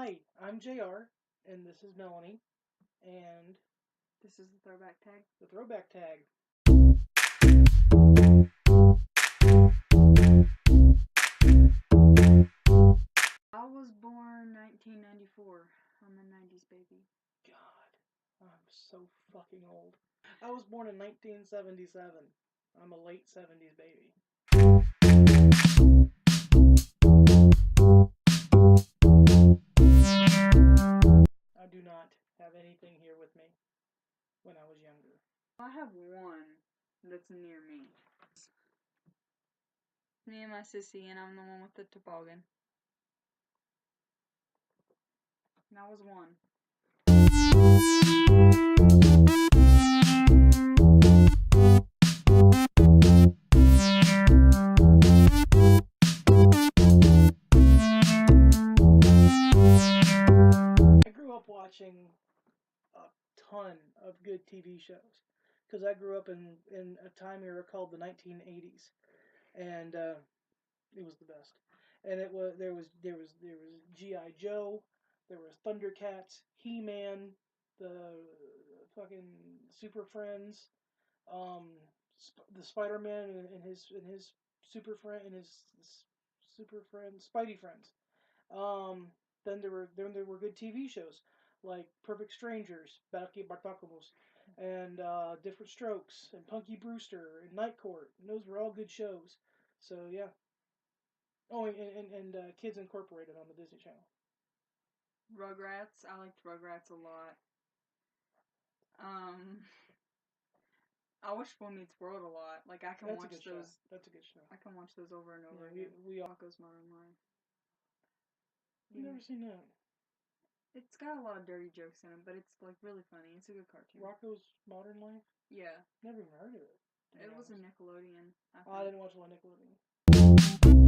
Hi, I'm JR, and this is Melanie, and This is the Throwback Tag. the Throwback Tag. I was born 1994. I'm a 90s baby. God, I'm so fucking old. I was born in 1977. I'm a late 70s baby. I do not have anything here with me when I was younger. I have one that's near me. Me and my sissy, and I'm the one with the toboggan. And I was one. I grew up watching a ton of good TV shows because I grew up in a time era called the 1980s, and it was the best. And it was there was GI Joe, there was Thundercats, He Man, the fucking Super Friends, um, the Spider Man and his super friend Spidey friends. Um, then there were good TV shows like Perfect Strangers, Barky Bartakamos, and Different Strokes, and Punky Brewster, and Night Court. And those were all good shows. So yeah. Oh, and Kids Incorporated on the Disney Channel. Rugrats. I liked Rugrats a lot. I watched Boy Meets World a lot. Like I can That's a watch good show. those. That's a good show. I can watch those over and over Yeah, again. we all. Rocko's Modern Life. I've never seen that. It's got a lot of dirty jokes in it, but it's like really funny. It's a good cartoon. Rocko's Modern Life. Yeah. Never even heard of it. It was a Nickelodeon. I didn't watch a lot of Nickelodeon.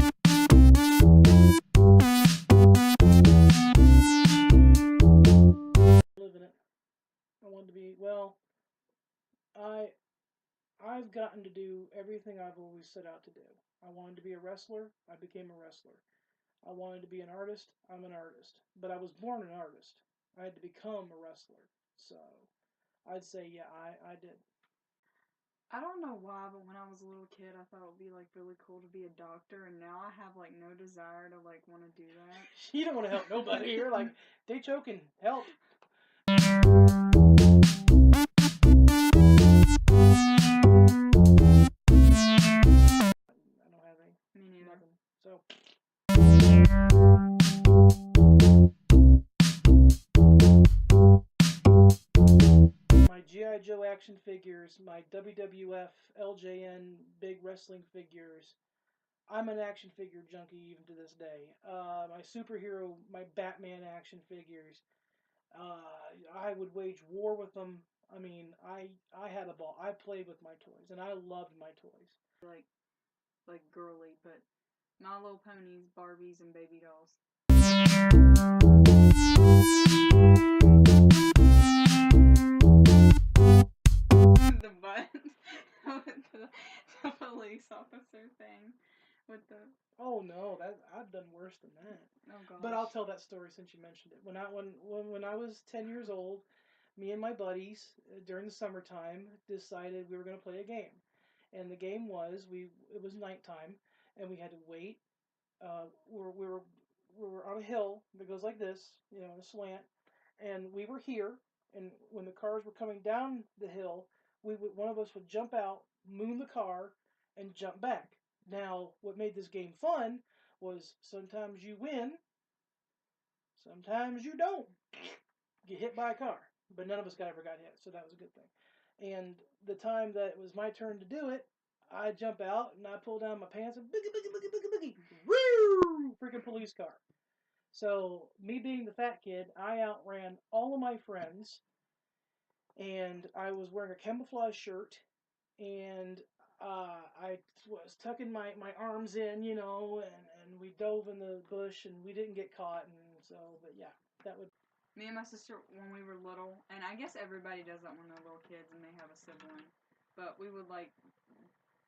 Live in it. I wanted to be well. I I've gotten to do everything I've always set out to do. I wanted to be a wrestler. I became a wrestler. I wanted to be an artist. I'm an artist. But I was born an artist. I had to become a wrestler. So I'd say yeah, I did. I don't know why, but when I was a little kid, I thought it would be like really cool to be a doctor, and now I have like no desire to like want to do that. You don't want to help nobody. You're like, they choking. Help. I don't have any. Me neither. Nothing. So. My GI Joe action figures, my WWF LJN big wrestling figures. I'm an action figure junkie even to this day. My superhero, my Batman action figures. I would wage war with them. I mean, I had a ball. I played with my toys, and I loved my toys. Like girly, but My Little Ponies, Barbies, and baby dolls. The butt with the police officer thing with the. Oh no, that I've done worse than that. Oh gosh. But I'll tell that story since you mentioned it. When I was 10 years old, me and my buddies during the summertime decided we were going to play a game, and the game was it was nighttime, and we had to wait. We were on a hill that goes like this, a slant, and we were here. And when the cars were coming down the hill, one of us would jump out, moon the car, and jump back. Now, what made this game fun was sometimes you win, sometimes you don't get hit by a car. But none of us ever got hit, so that was a good thing. And the time that it was my turn to do it, I jump out and I pull down my pants and boogie boogie boogie boogie boogie, woo! Freaking police car. So me being the fat kid, I outran all of my friends, and I was wearing a camouflage shirt, and I was tucking my arms in, and we dove in the bush, and we didn't get caught, and so, but yeah, that would. Me and my sister, when we were little, and I guess everybody does that when they're little kids and they have a sibling, but we would like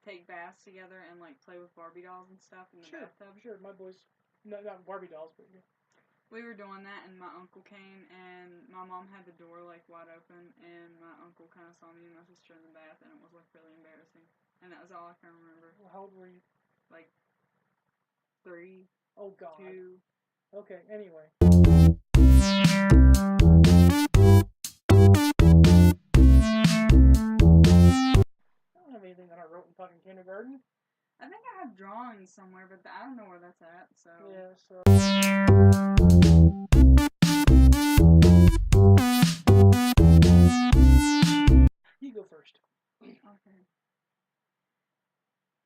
take baths together and like play with Barbie dolls and stuff in the bathtub. Sure, my boys, no, not Barbie dolls, but yeah. we were doing that, and my uncle came, and my mom had the door like wide open, and my uncle kind of saw me and my sister in the bath, and it was like really embarrassing, and that was all I can remember. Well, how old were you? Like 3, Oh God. 2. Okay. Anyway. I don't have anything that I wrote in fucking kindergarten. I think I have drawings somewhere, but I don't know where that's at. So Yeah. So. You go first. okay.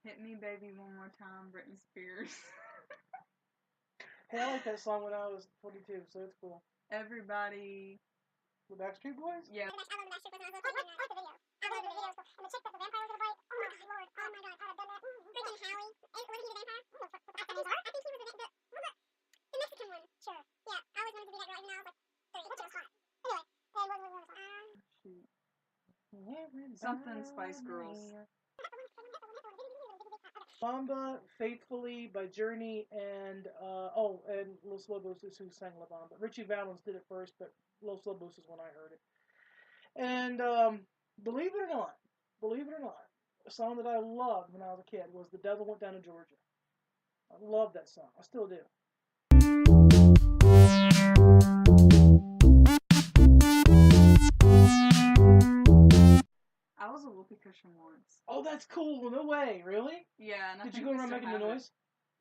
Hit Me Baby One More Time, Britney Spears. Hey, I like that song when I was 42, so it's cool. Everybody. The Backstreet Boys? Yeah. I love the Backstreet Boys. I like the video. I love the video. And the chick that the vampire was gonna bite. Oh my god, Lord. Oh my god, I'd have done that. Freaking Howie. Was he the vampire? I don't know what that names are. I think he was the Mexican one. Sure. Yeah, I always wanted to be that girl, even though I was like 30, which was hot. Anyway, what was the song? Something Spice Girls. Bamba, Faithfully by Journey, and Los Lobos is who sang La Bamba. Richie Valens did it first, but Los Lobos is when I heard it. And believe it or not, a song that I loved when I was a kid was The Devil Went Down to Georgia. I love that song. I still do. I was a whoopee cushion once. Oh, that's cool. No way. Really? Yeah, and I Did think you go we around still making have the it. noise?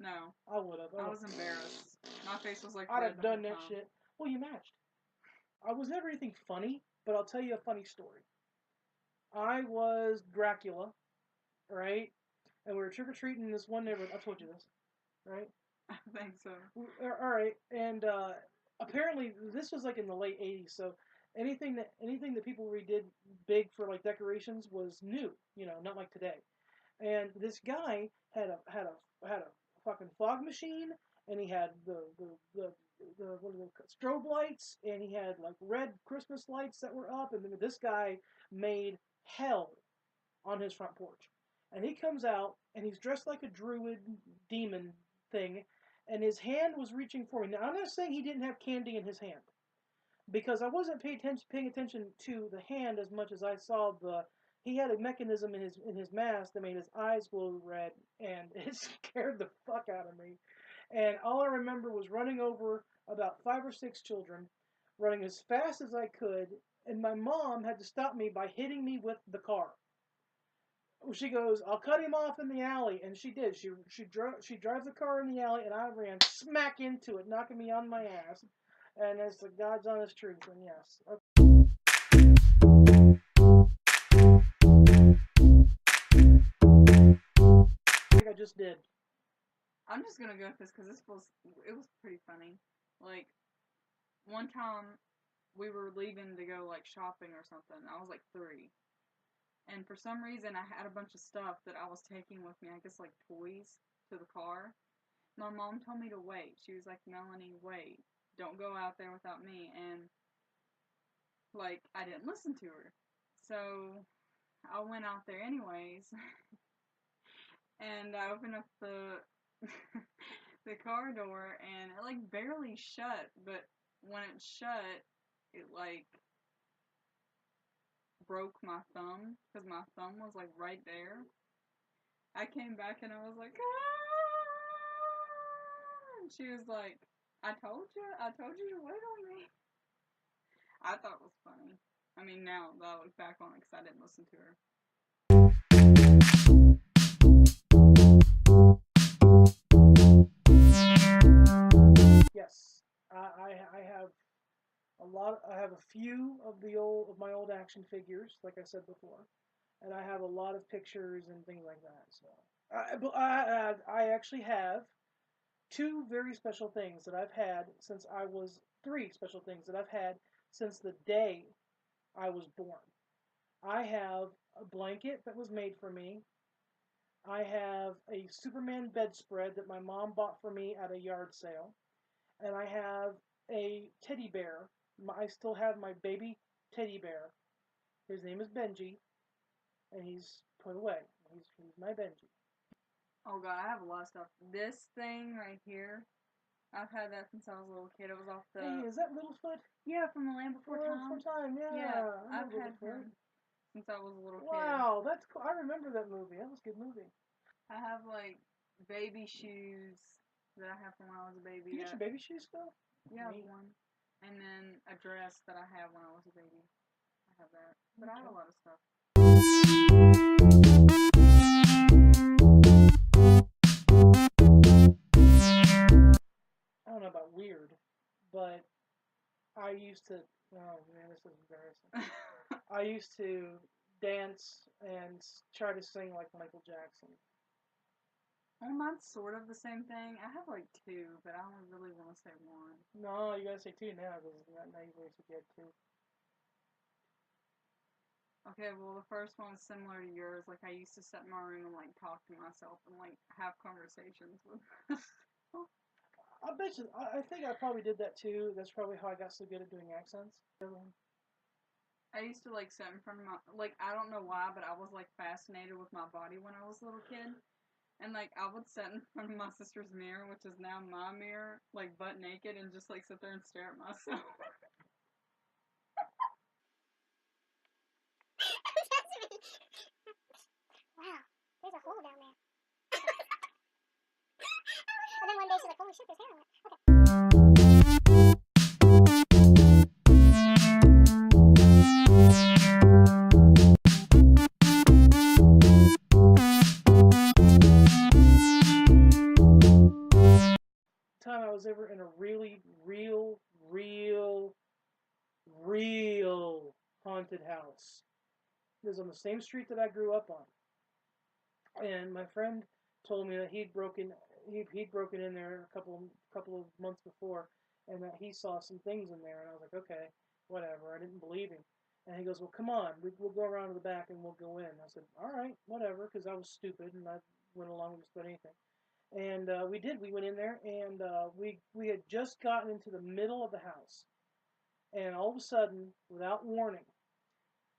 No. I would have. I was embarrassed. My face was like I'd red have the done whole that time. shit. Well, you matched. I was never anything funny, but I'll tell you a funny story. I was Dracula, right? And we were trick or treating in this one neighborhood. I told you this, right? I think so. All right, and apparently this was like in the late '80s, so anything that people redid big for like decorations was new, not like today. And this guy had a fucking fog machine, and he had the what are the strobe lights, and he had like red Christmas lights that were up, and then this guy made hell on his front porch. And he comes out, and he's dressed like a druid demon thing, and his hand was reaching for me. Now, I'm not saying he didn't have candy in his hand, because I wasn't paying attention to the hand as much as I saw he had a mechanism in his mask that made his eyes glow red, and it scared the fuck out of me. And all I remember was running over about 5 or 6 children, running as fast as I could, and my mom had to stop me by hitting me with the car. She goes, "I'll cut him off in the alley," and she did. She drives the car in the alley, and I ran smack into it, knocking me on my ass. And it's the God's honest truth. And yes, I think I just did. I'm just gonna go with this because it was pretty funny. Like one time we were leaving to go like shopping or something. I was like 3. And for some reason, I had a bunch of stuff that I was taking with me, I guess like toys, to the car. My mom told me to wait. She was like, Melanie, wait. Don't go out there without me. And, like, I didn't listen to her. So, I went out there anyways. And I opened up the the car door, and it, like, barely shut. But when it shut, it, like, broke my thumb, because my thumb was like right there. I came back and I was like, ah! And she was like, I told you to wait on me. I thought it was funny. I mean, now that I look back on it, because I didn't listen to her. Yes, I have I have a few of my old action figures, like I said before, and I have a lot of pictures and things like that. So I actually have 3 special things that I've had since the day I was born. I have a blanket that was made for me. I have a Superman bedspread that my mom bought for me at a yard sale. And I have a teddy bear. I still have my baby teddy bear. His name is Benji, and he's put away. He's my Benji. Oh god, I have a lot of stuff. This thing right here I've had that since I was a little kid. It was off the... Hey, is that Littlefoot? Yeah, from The Land Before Time. Before Time, yeah. Yeah, I I've know had Littlefoot. him since I was a little kid. Wow, that's cool. I remember that movie. That was a good movie. I have, like, baby shoes that I have from when I was a baby. You get your baby shoes still? Yeah, Neat. one. And then a dress that I had when I was a baby. I have that. But I have a lot of stuff. I don't know about weird, but I used to. Oh man, this is embarrassing. I used to dance and try to sing like Michael Jackson. Well, mine's sort of the same thing. I have like two, but I don't really want to say one. No, you gotta say two now because now you've already said two. Okay, well, the first one was similar to yours. Like, I used to sit in my room and, like, talk to myself and, like, have conversations with myself. I bet you. I think I probably did that too. That's probably how I got so good at doing accents. I used to, like, sit in front of my... Like, I don't know why, but I was, like, fascinated with my body when I was a little kid. And, like, I would sit in front of my sister's mirror, which is now my mirror, like, butt naked, and just, like, sit there and stare at myself. Wow, there's a hole down there. And then one day she's like, holy shit, there's hair on it. Time I was ever in a really, real haunted house. It was on the same street that I grew up on, and my friend told me that he'd broken in there a couple of months before, and that he saw some things in there, and I was like, okay, whatever. I didn't believe him, and he goes, well, come on, we'll go around to the back and we'll go in. I said, all right, whatever, because I was stupid and I went along with just about anything. And we did. We went in there, and we had just gotten into the middle of the house, and all of a sudden, without warning,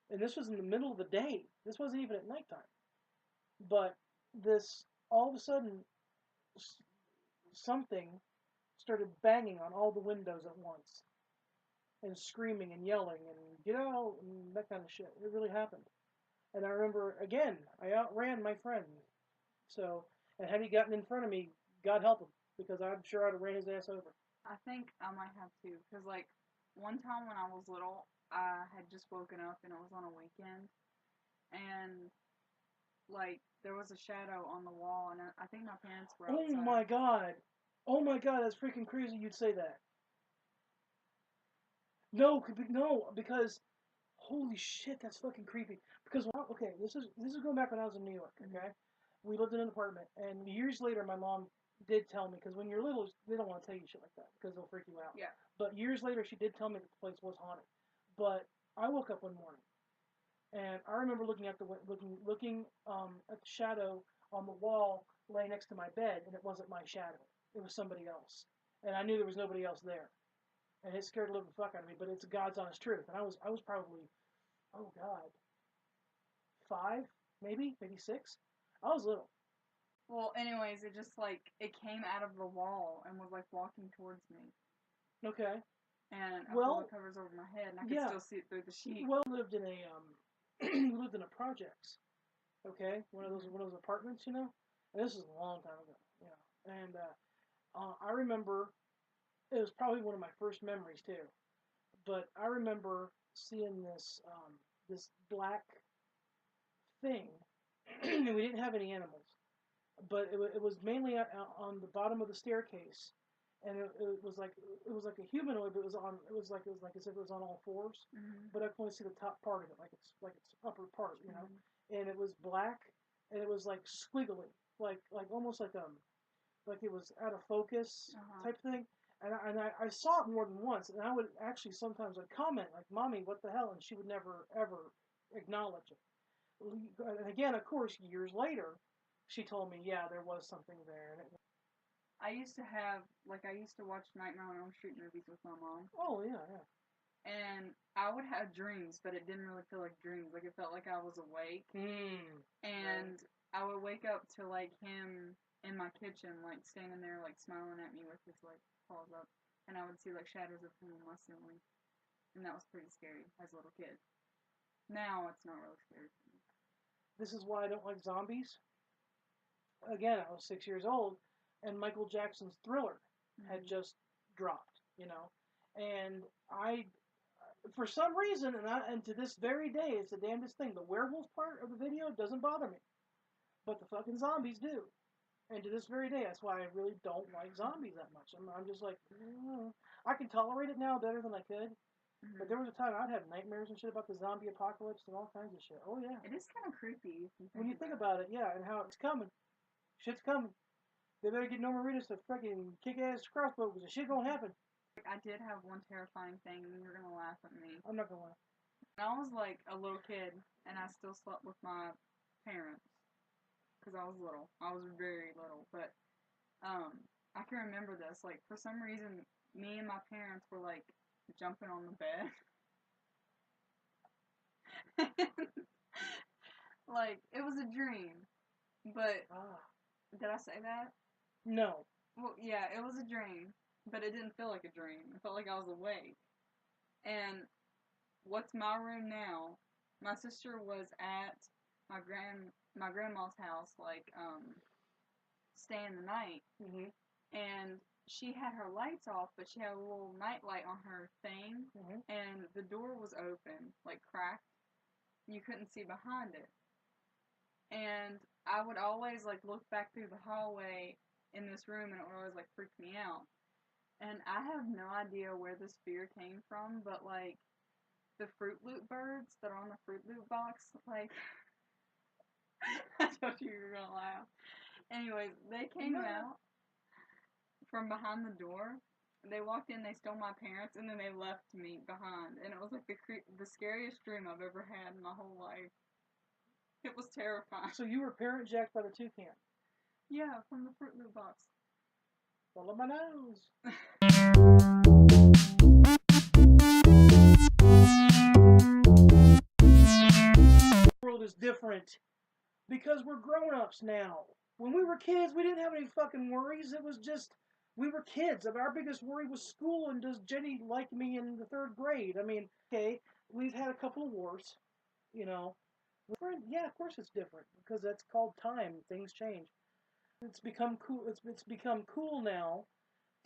and this was in the middle of the day. This wasn't even at nighttime, but this all of a sudden something started banging on all the windows at once, and screaming and yelling and get out and that kind of shit. It really happened, and I remember again, I outran my friend. So, and had he gotten in front of me, God help him, because I'm sure I'd have ran his ass over. I think I might have to, because, like, one time when I was little, I had just woken up and it was on a weekend, and, like, there was a shadow on the wall, and I think my parents were outside. Oh my god! Oh my god, that's freaking crazy you'd say that. No, because holy shit, that's fucking creepy. Because okay, this is going back when I was in New York. Okay, we lived in an apartment, and years later, my mom did tell me, because when you're little, they don't want to tell you shit like that because they'll freak you out. Yeah. But years later, she did tell me that the place was haunted. But I woke up one morning, and I remember looking at the shadow on the wall laying next to my bed, and it wasn't my shadow. It was somebody else, and I knew there was nobody else there, and it scared the living fuck out of me. But it's God's honest truth, and I was probably, oh god, 5, maybe 6. I was little. Well, anyways, it just, like, it came out of the wall and was, like, walking towards me. Okay. And I pulled the covers over my head, and I could still see it through the sheet. Well, we lived in a we lived in a projects. Okay, one of those apartments, you know. And this is a long time ago, you know. And I remember it was probably one of my first memories too. But I remember seeing this black thing, and we didn't have any animals, but it was mainly on the bottom of the staircase, and it was like a humanoid, but it was like as if it was on all fours, but I could only see the top part of it, like its upper part, you know, and it was black, and it was like squiggly, like almost like it was out of focus type thing. And I saw it more than once, and I would actually sometimes I'd comment like, "Mommy, what the hell?" and she would never ever acknowledge it. And again, of course, years later, she told me, yeah, there was something there. And I used to watch Nightmare on Elm Street movies with my mom. Oh, yeah. And I would have dreams, but it didn't really feel like dreams. Like, it felt like I was awake. And I would wake up to, like, him in my kitchen, like, standing there, like, smiling at me with his, like, falls up, and I would see like shadows of him on my ceiling, and that was pretty scary as a little kid. Now it's not really scary for me. This is why I don't like zombies. Again, I was 6 years old, and Michael Jackson's Thriller had just dropped, and I, for some reason, and to this very day, it's the damnedest thing. The werewolf part of the video doesn't bother me, but the fucking zombies do. And to this very day, that's why I really don't like zombies that much. I'm just like, I can tolerate it now better than I could. Mm-hmm. But there was a time I'd have nightmares and shit about the zombie apocalypse and all kinds of shit. Oh, yeah. It is kind of creepy. When you think about it, yeah, and how it's coming. Shit's coming. They better get Norman Reedus to freaking kick-ass crossbow because the shit gonna happen. I did have one terrifying thing, and you're gonna laugh at me. I'm not gonna lie. I was like a little kid, and I still slept with my parents because I was little. I was very little, but I can remember this. Like, for some reason, me and my parents were like jumping on the bed. Like, it was a dream, but did I say that? No. Well, yeah, it was a dream, but it didn't feel like a dream. It felt like I was awake. And what's my room now? My sister was at my grandma's house, like, staying the night, and she had her lights off, but she had a little night light on her thing, and the door was open, like cracked. You couldn't see behind it. And I would always like look back through the hallway in this room, and it would always like freak me out. And I have no idea where this fear came from, but like the Fruit Loop birds that are on the Fruit Loop box, like I told you were gonna laugh. Anyways, they came out from behind the door. They walked in, they stole my parents, and then they left me behind. And it was like the scariest dream I've ever had in my whole life. It was terrifying. So you were parent jacked by the toucan? Yeah, from the Fruit Loop box. Follow my nose. The world is different because we're grown-ups now. When we were kids, we didn't have any fucking worries. It was just, we were kids. Our biggest worry was school, and does Jenny like me in the 3rd grade? I mean, okay, we've had a couple of wars, Yeah, of course it's different, because that's called time. Things change. It's become cool. It's become cool now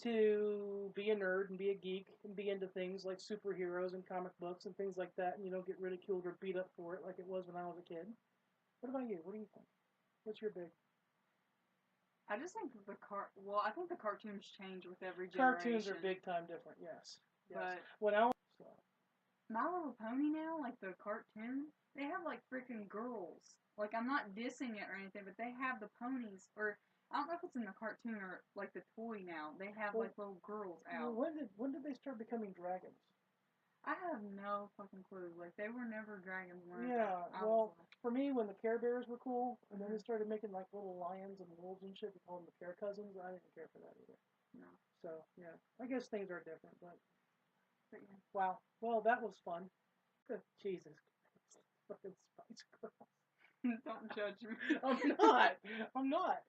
to be a nerd and be a geek and be into things like superheroes and comic books and things like that, and you don't get ridiculed or beat up for it like it was when I was a kid. What about you? What do you think? What's your big? I just think that I think the cartoons change with every generation. Cartoons are big time different, yes. But when I was My Little Pony now, like the cartoon, they have like freaking girls. Like, I'm not dissing it or anything, but they have the ponies, or I don't know if it's in the cartoon or like the toy now. They have like little girls out. When did they start becoming dragons? I have no fucking clue. Like, they were never dragons. Yeah, well, for me, when the Care Bears were cool, and then they started making like little lions and wolves and shit, they called them the Care Cousins. I didn't care for that either. No. So yeah, I guess things are different, but yeah. Wow. Well, that was fun. Good Jesus, fucking Spice Girls. Don't judge me. I'm not.